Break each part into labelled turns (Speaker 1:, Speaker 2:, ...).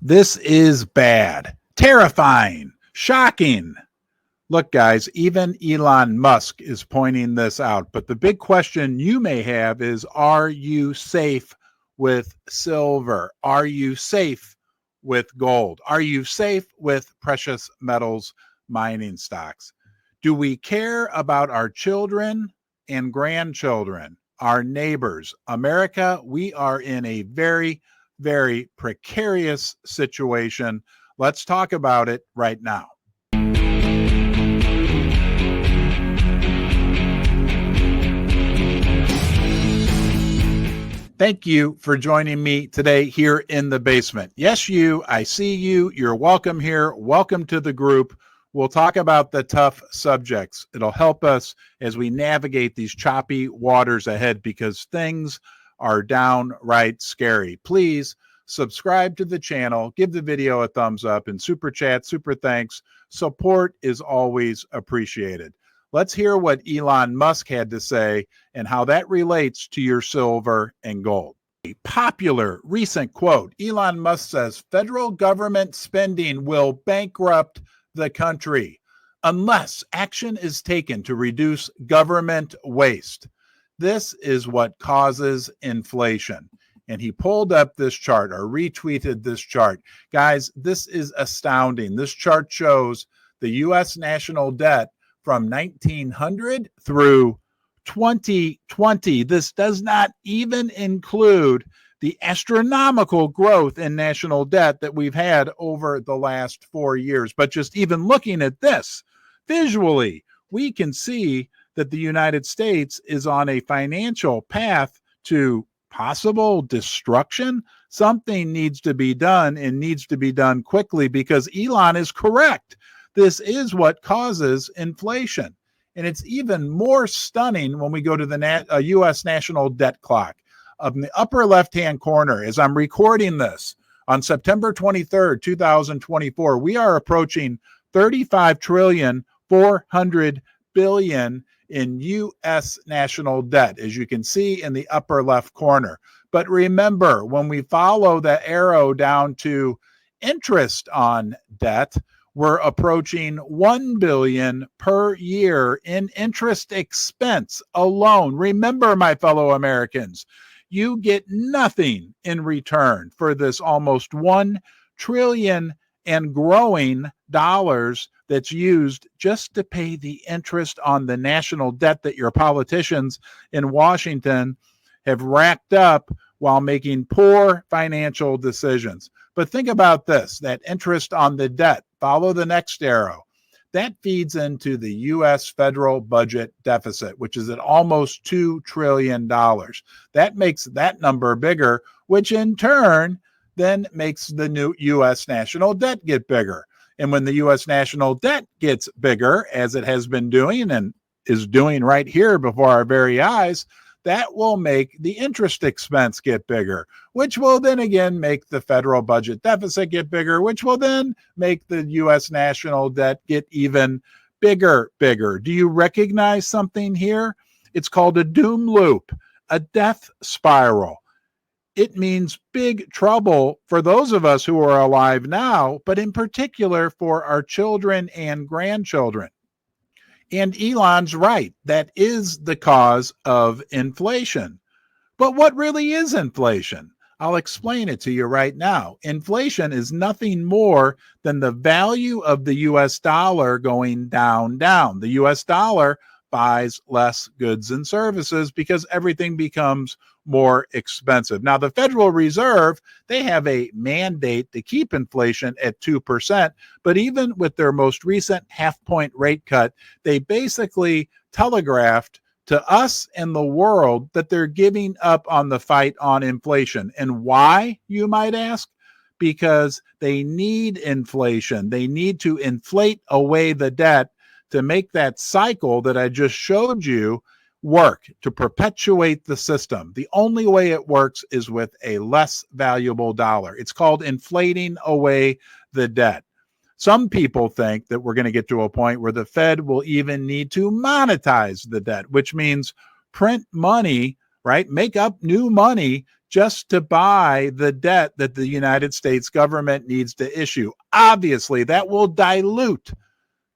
Speaker 1: This is bad, terrifying, shocking. Look, guys, even Elon Musk is pointing this out. But the big question you may have is, are you safe with silver? Are you safe with gold? Are you safe with precious metals mining stocks? Do we care about our children and grandchildren, our neighbors? America, we are in a very, very precarious situation. Let's talk about it right now. Thank you for joining me today here in the basement. Yes, you, I see you. You're welcome here. Welcome to the group. We'll talk about the tough subjects. It'll help us as we navigate these choppy waters ahead because things are downright scary. Please subscribe to the channel, give the video a thumbs up, and super chat, super thanks. Support is always appreciated. Let's hear what Elon Musk had to say and how that relates to your silver and gold. A popular recent quote, Elon Musk says, federal government spending will bankrupt the country unless action is taken to reduce government waste. This is what causes inflation. And he pulled up this chart or retweeted this chart. Guys, this is astounding. This chart shows the U.S. national debt from 1900 through 2020. This does not even include the astronomical growth in national debt that we've had over the last 4 years. But just even looking at this visually, we can see that the United States is on a financial path to possible destruction. Something needs to be done and needs to be done quickly because Elon is correct. This is what causes inflation. And it's even more stunning when we go to the U.S. national debt clock. In the upper left-hand corner, as I'm recording this on September 23rd, 2024, we are approaching $35.4 trillion in U.S. national debt, as you can see in the upper left corner. But remember, when we follow the arrow down to interest on debt, we're approaching $1 billion per year in interest expense alone. Remember, my fellow Americans, you get nothing in return for this almost $1 trillion and growing dollars that's used just to pay the interest on the national debt that your politicians in Washington have racked up while making poor financial decisions. But think about this, that interest on the debt, follow the next arrow. That feeds into the U.S. federal budget deficit, which is at almost $2 trillion. That makes that number bigger, which in turn then makes the new U.S. national debt get bigger. And when the U.S. national debt gets bigger, as it has been doing and is doing right here before our very eyes, that will make the interest expense get bigger, which will then again make the federal budget deficit get bigger, which will then make the U.S. national debt get even bigger. Do you recognize something here? It's called a doom loop, a death spiral. It means big trouble for those of us who are alive now, but in particular for our children and grandchildren. And Elon's right. That is the cause of inflation. But what really is inflation? I'll explain it to you right now. Inflation is nothing more than the value of the U.S. dollar going down. The U.S. dollar buys less goods and services because everything becomes more expensive. Now, the Federal Reserve, they have a mandate to keep inflation at 2%, but even with their most recent half-point rate cut, they basically telegraphed to us and the world that they're giving up on the fight on inflation. And why, you might ask? Because they need inflation. They need to inflate away the debt to make that cycle that I just showed you work, to perpetuate the system. The only way it works is with a less valuable dollar. It's called inflating away the debt. Some people think that we're going to get to a point where the Fed will even need to monetize the debt, which means print money, right? Make up new money just to buy the debt that the United States government needs to issue. Obviously, that will dilute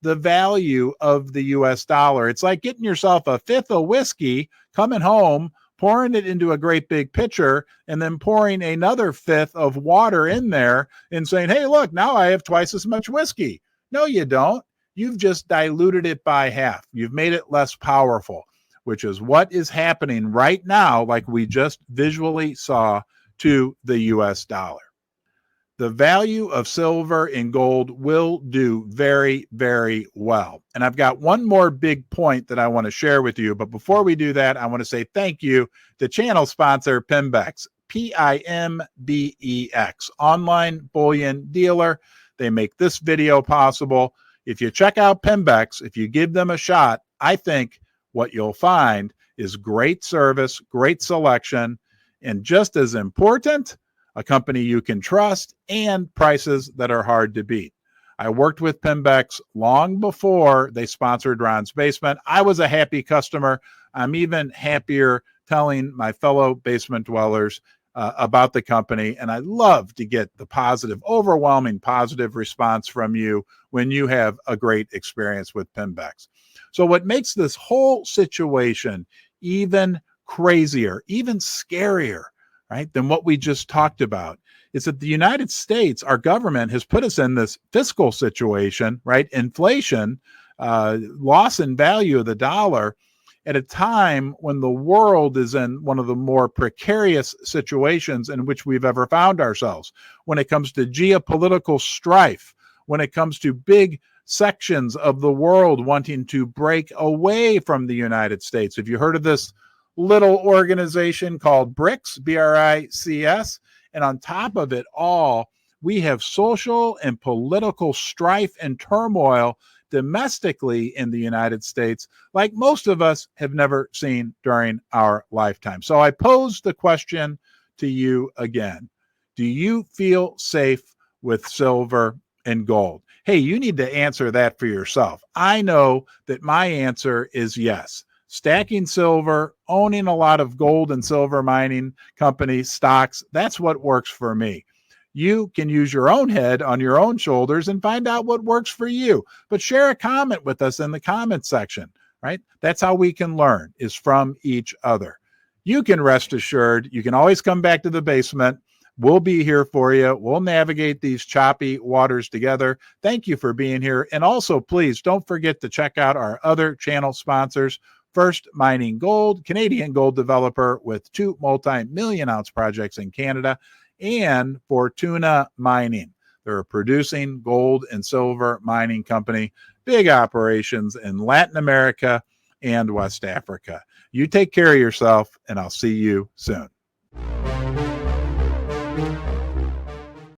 Speaker 1: the value of the US dollar. It's like getting yourself a fifth of whiskey, coming home, pouring it into a great big pitcher, and then pouring another fifth of water in there and saying, hey, look, now I have twice as much whiskey. No, you don't. You've just diluted it by half. You've made it less powerful, which is what is happening right now, like we just visually saw to the US dollar. The value of silver and gold will do very, very well. And I've got one more big point that I want to share with you. But before we do that, I want to say thank you to channel sponsor Pimbex, Pimbex, online bullion dealer. They make this video possible. If you check out Pimbex, if you give them a shot, I think what you'll find is great service, great selection, and just as important, a company you can trust, and prices that are hard to beat. I worked with Pimbex long before they sponsored Ron's Basement. I was a happy customer. I'm even happier telling my fellow basement dwellers about the company, and I love to get the positive, overwhelming positive response from you when you have a great experience with Pimbex. So what makes this whole situation even crazier, even scarier, right, than what we just talked about, is that the United States, our government, has put us in this fiscal situation, right? Inflation, loss in value of the dollar at a time when the world is in one of the more precarious situations in which we've ever found ourselves. When it comes to geopolitical strife, when it comes to big sections of the world wanting to break away from the United States. Have you heard of this little organization called BRICS, BRICS? And on top of it all, we have social and political strife and turmoil domestically in the United States like most of us have never seen during our lifetime. So I pose the question to you again. Do you feel safe with silver and gold? Hey, you need to answer that for yourself. I know that my answer is yes. Stacking silver, owning a lot of gold and silver mining companies, stocks, that's what works for me. You can use your own head on your own shoulders and find out what works for you. But share a comment with us in the comment section, right? That's how we can learn, is from each other. You can rest assured, you can always come back to the basement. We'll be here for you. We'll navigate these choppy waters together. Thank you for being here. And also, please don't forget to check out our other channel sponsors. First Mining Gold, Canadian gold developer with 2 multi-million-ounce projects in Canada, and Fortuna Mining. They're a producing gold and silver mining company, big operations in Latin America and West Africa. You take care of yourself, and I'll see you soon.